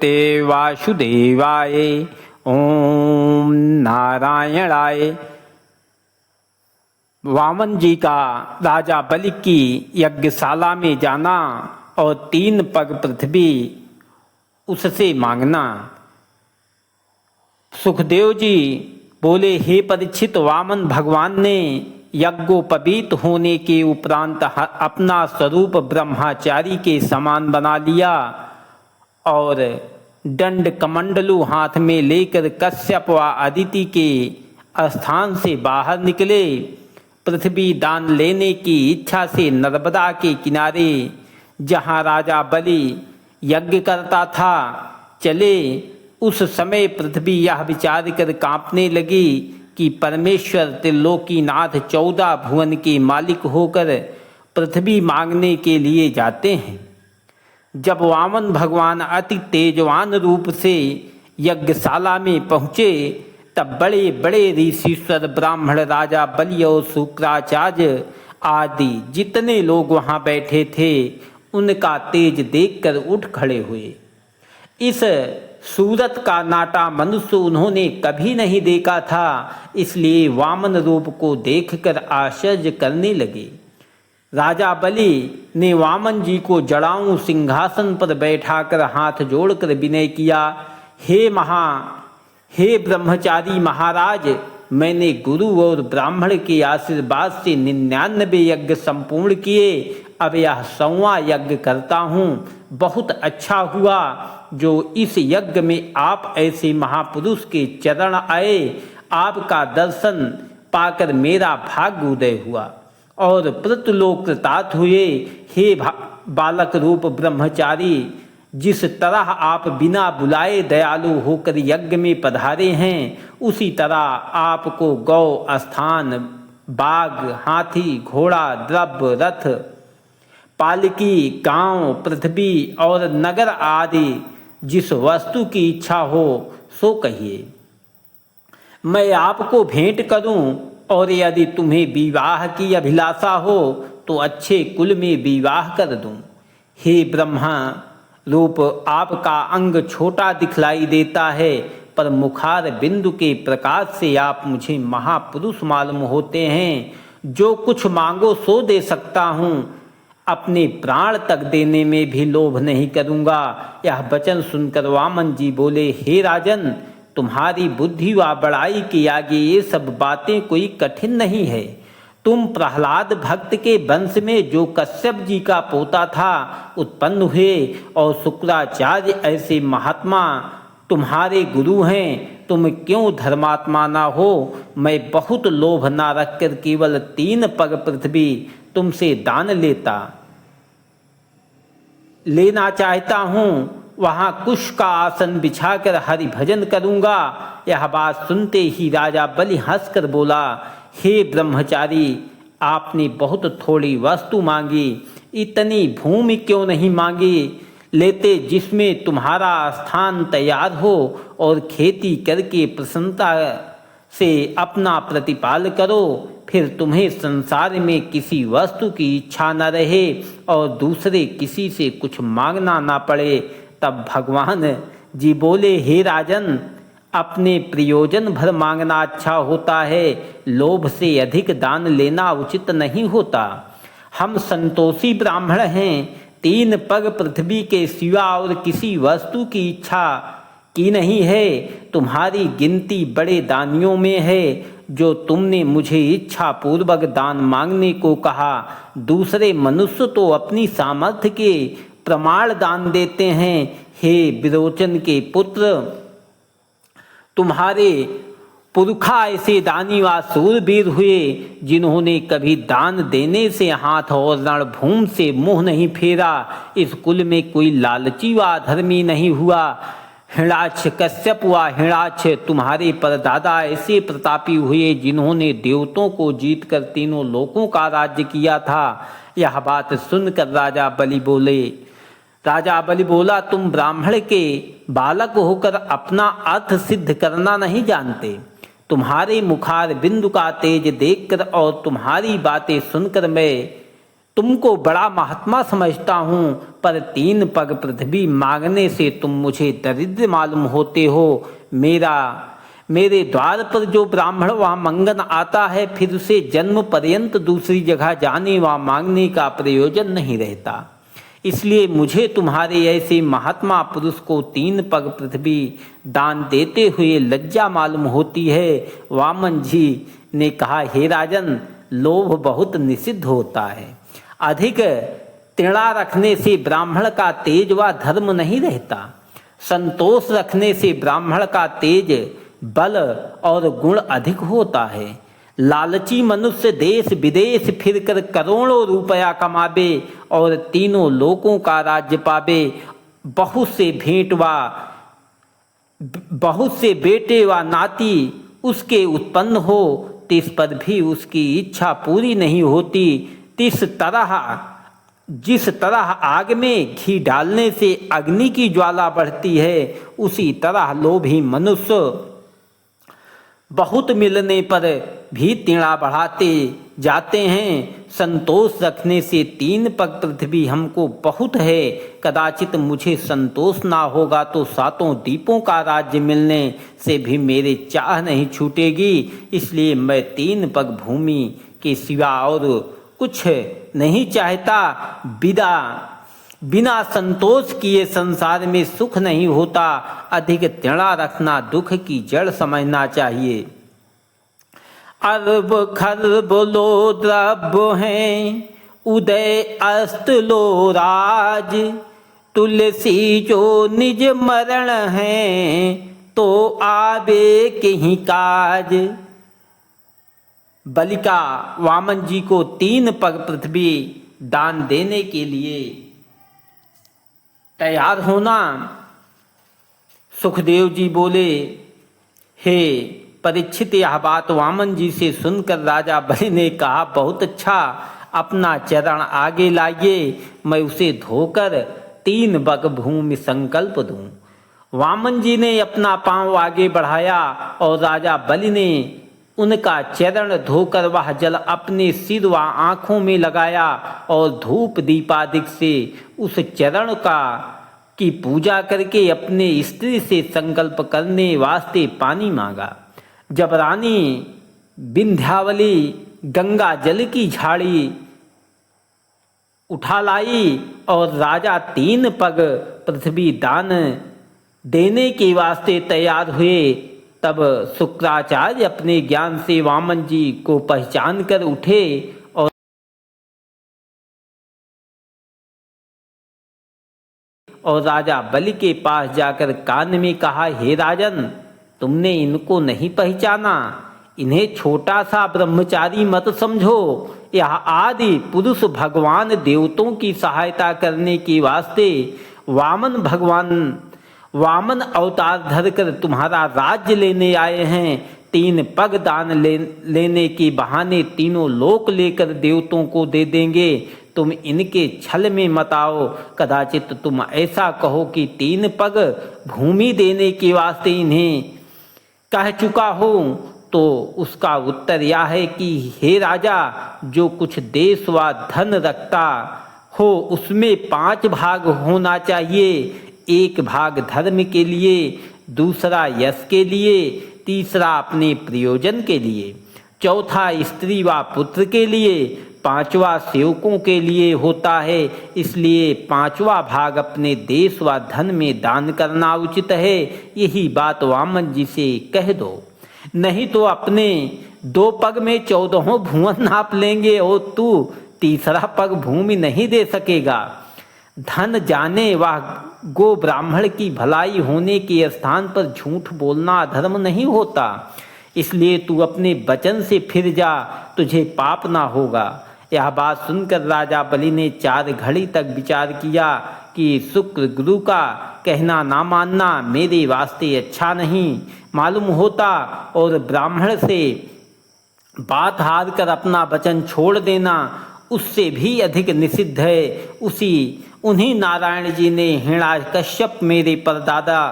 नमस्ते वासुदेवाय। ओम नारायणाय। वामन जी का राजा बलि की यज्ञशाला में जाना और 3 पग पृथ्वी उससे मांगना। सुखदेव जी बोले, हे परीक्षित, वामन भगवान ने यज्ञोपवीत होने के उपरांत अपना स्वरूप ब्रह्मचारी के समान बना लिया और दंड कमंडलू हाथ में लेकर कश्यप व अदिति के स्थान से बाहर निकले। पृथ्वी दान लेने की इच्छा से नर्मदा के किनारे, जहाँ राजा बलि यज्ञ करता था, चले। उस समय पृथ्वी यह विचार कर कांपने लगी कि परमेश्वर त्रिलोकीनाथ 14 भुवन के मालिक होकर पृथ्वी मांगने के लिए जाते हैं। जब वामन भगवान अति तेजवान रूप से यज्ञशाला में पहुँचे, तब बड़े बड़े ऋषीश्वर, ब्राह्मण, राजा बलि और शुक्राचार्य आदि जितने लोग वहाँ बैठे थे, उनका तेज देखकर उठ खड़े हुए। इस सूरत का नाटा मनुष्य उन्होंने कभी नहीं देखा था, इसलिए वामन रूप को देखकर आश्चर्य करने लगे। राजा बलि ने वामन जी को जड़ाऊ सिंहासन पर बैठाकर हाथ जोड़कर विनय किया, हे ब्रह्मचारी महाराज, मैंने गुरु और ब्राह्मण के आशीर्वाद से 99 यज्ञ संपूर्ण किए। अब यह 100वां यज्ञ करता हूँ। बहुत अच्छा हुआ जो इस यज्ञ में आप ऐसे महापुरुष के चरण आए। आपका दर्शन पाकर मेरा भाग्य उदय हुआ और पृथ्वीलोक कृतार्थ हुए। हे बालक रूप ब्रह्मचारी, जिस तरह आप बिना बुलाए दयालु होकर यज्ञ में पधारे हैं, उसी तरह आपको गौ, स्थान, बाघ, हाथी, घोड़ा, द्रव्य, रथ, पालकी, गांव, पृथ्वी और नगर आदि जिस वस्तु की इच्छा हो सो कहिए, मैं आपको भेंट करूं। और यदि तुम्हें विवाह की अभिलाषा हो तो अच्छे कुल में विवाह कर दूं। हे ब्रह्मा रूप, आपका अंग छोटा दिखलाई देता है, पर मुखार बिंदु के प्रकाश से आप मुझे महापुरुष मालूम होते हैं। जो कुछ मांगो सो दे सकता हूँ। अपने प्राण तक देने में भी लोभ नहीं करूँगा। यह वचन सुनकर वामन जी बोले, हे राजन, तुम्हारी बुद्धि व बड़ाई के आगे ये सब बातें कोई कठिन नहीं है। तुम प्रहलाद भक्त के वंश में जो कश्यप जी का पोता था उत्पन्न हुए, और शुक्राचार्य ऐसे महात्मा तुम्हारे गुरु हैं। तुम क्यों धर्मात्मा ना हो? मैं बहुत लोभ ना रखकर केवल 3 पग पृथ्वी तुमसे दान लेना चाहता हूँ। वहाँ कुश का आसन बिछाकर हरि भजन करूँगा। यह बात सुनते ही राजा बलि हंसकर बोला, हे ब्रह्मचारी, आपने बहुत थोड़ी वस्तु मांगी। इतनी भूमि क्यों नहीं मांगी लेते जिसमें तुम्हारा स्थान तैयार हो, और खेती करके प्रसन्नता से अपना प्रतिपाल करो। फिर तुम्हें संसार में किसी वस्तु की इच्छा न रहे और दूसरे किसी से कुछ मांगना ना पड़े। तब भगवान जी बोले, हे राजन, अपने प्रयोजन भर मांगना अच्छा होता है, लोभ से अधिक दान लेना उचित नहीं होता। हम संतोषी ब्राह्मण हैं, 3 पग पृथ्वी के सिवा और किसी वस्तु की इच्छा की नहीं है। तुम्हारी गिनती बड़े दानियों में है, जो तुमने मुझे इच्छा पूर्वक दान मांगने को कहा। दूसरे मनुष्य तो अपनी सामर्थ्य के प्रमाण दान देते हैं। हे विरोचन के पुत्र, तुम्हारे पुरखा ऐसे दानी व सूरवीर हुए, जिन्होंने कभी दान देने से हाथ और रणभूमि से मुंह नहीं फेरा। इस कुल में कोई लालची व अधर्मी नहीं हुआ। हिणाक्ष, कश्यप व हिणाक्ष तुम्हारे परदादा ऐसे प्रतापी हुए, जिन्होंने देवतों को जीतकर 3 लोकों का राज्य किया था। यह बात सुनकर राजा बलि बोला, तुम ब्राह्मण के बालक होकर अपना अर्थ सिद्ध करना नहीं जानते। तुम्हारे मुखार बिंदु का तेज देखकर और तुम्हारी बातें सुनकर मैं तुमको बड़ा महात्मा समझता हूँ, पर 3 पग पृथ्वी मांगने से तुम मुझे दरिद्र मालूम होते हो। मेरे द्वार पर जो ब्राह्मण वहाँ मंगन आता है, फिर उसे जन्म पर्यंत दूसरी जगह जाने व मांगने का प्रयोजन नहीं रहता। इसलिए मुझे तुम्हारे ऐसे महात्मा पुरुष को 3 पग पृथ्वी दान देते हुए लज्जा मालूम होती है। वामन जी ने कहा, हे राजन, लोभ बहुत निषिद्ध होता है। अधिक तृणा रखने से ब्राह्मण का तेज व धर्म नहीं रहता। संतोष रखने से ब्राह्मण का तेज, बल और गुण अधिक होता है। लालची मनुष्य देश विदेश फिरकर करोड़ों रुपया कमावे और 3 लोकों का राज्य पावे। बहुत से बेटे व नाती उसके उत्पन्न हो, तिस पर भी उसकी इच्छा पूरी नहीं होती। जिस तरह आग में घी डालने से अग्नि की ज्वाला बढ़ती है, उसी तरह लोभी मनुष्य बहुत मिलने पर भी तृणा बढ़ाते जाते हैं। संतोष रखने से 3 पग पृथ्वी हमको बहुत है। कदाचित मुझे संतोष ना होगा तो 7 द्वीपों का राज्य मिलने से भी मेरे चाह नहीं छूटेगी। इसलिए मैं 3 पग भूमि के सिवा और कुछ नहीं चाहता। बिना संतोष किए संसार में सुख नहीं होता। अधिक तृणा रखना दुख की जड़ समझना चाहिए। अरब खरब लो द्रव्य हैं, उदय अस्त लो राज। तुलसी जो निज मरण है, तो आवे कहीं काज। बलिका वामन जी को 3 पग पृथ्वी दान देने के लिए तैयार होना। सुखदेव जी बोले, हे परीक्षित, यह बात वामन जी से सुनकर राजा बलि ने कहा, बहुत अच्छा, अपना चरण आगे लाइए, मैं उसे धोकर 3 पग भूमि संकल्प दूं। वामन जी ने अपना पांव आगे बढ़ाया और राजा बलि ने उनका चरण धोकर वह जल अपने सिर व आँखों में लगाया और धूप दीपादिक से उस चरण की पूजा करके अपने स्त्री से संकल्प करने वास्ते पानी मांगा। जब रानी विंध्यावली गंगा जल की झाड़ी उठा लाई और राजा 3 पग पृथ्वी दान देने के वास्ते तैयार हुए, तब शुक्राचार्य अपने ज्ञान से वामन जी को पहचान कर उठे और राजा बलि के पास जाकर कान में कहा, हे राजन, तुमने इनको नहीं पहचाना। इन्हें छोटा सा ब्रह्मचारी मत समझो। यह आदि पुरुष भगवान देवताओं की सहायता करने के वास्ते वामन अवतार धरकर तुम्हारा राज्य लेने आए हैं। 3 पग दान लेने के बहाने 3 लोक लेकर देवताओं को दे देंगे। तुम इनके छल में मत आओ। कदाचित तुम ऐसा कहो कि 3 पग भूमि देने के वास्ते इन्हें कह चुका हो, तो उसका उत्तर यह है कि हे राजा, जो कुछ देश व धन रखता हो उसमें 5 भाग होना चाहिए। 1 भाग धर्म के लिए, दूसरा यश के लिए, तीसरा अपने प्रयोजन के लिए, चौथा स्त्री व पुत्र के लिए, 5वां सेवकों के लिए होता है। इसलिए 5वां भाग अपने देश व धन में दान करना उचित है। यही बात वामन जी से कह दो, नहीं तो अपने 2 पग में 14 भुवन नाप लेंगे और तू तीसरा पग भूमि नहीं दे सकेगा। धन जाने व गो ब्राह्मण की भलाई होने के स्थान पर झूठ बोलना अधर्म नहीं होता। इसलिए तू अपने वचन से फिर जा, तुझे पाप ना होगा। यह बात सुनकर राजा बलि ने 4 घड़ी तक विचार किया कि शुक्र गुरु का कहना ना मानना मेरे वास्ते अच्छा नहीं मालूम होता और ब्राह्मण से बात हार कर अपना वचन छोड़ देना उससे भी अधिक निषिद्ध है। उन्हीं नारायण जी ने हिरण्याकश्यप मेरे परदादा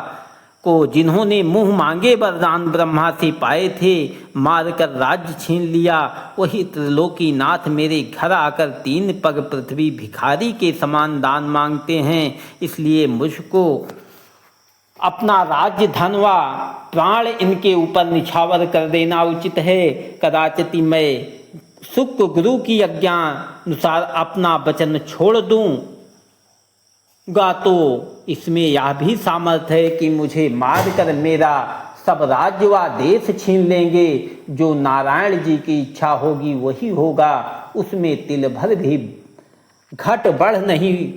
को जिन्होंने मुंह मांगे वरदान ब्रह्मा से पाए थे, मारकर राज्य छीन लिया, वही त्रिलोकीनाथ मेरे घर आकर 3 पग पृथ्वी भिखारी के समान दान मांगते हैं। इसलिए मुझको अपना राज्य धनवा प्राण इनके ऊपर निछावर कर देना उचित है। कदाचित मैं शुक्र गुरु की आज्ञा अनुसार अपना वचन छोड़ दूंगा तो इसमें यह भी सामर्थ्य है कि मुझे मारकर मेरा सब राज्य व देश छीन लेंगे। जो नारायण जी की इच्छा होगी वही होगा, उसमें तिल भर भी घट बढ़ नहीं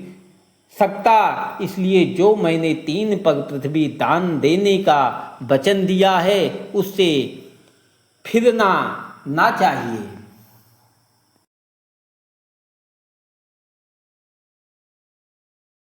सकता। इसलिए जो मैंने 3 पग पृथ्वी दान देने का वचन दिया है उससे फिरना ना चाहिए।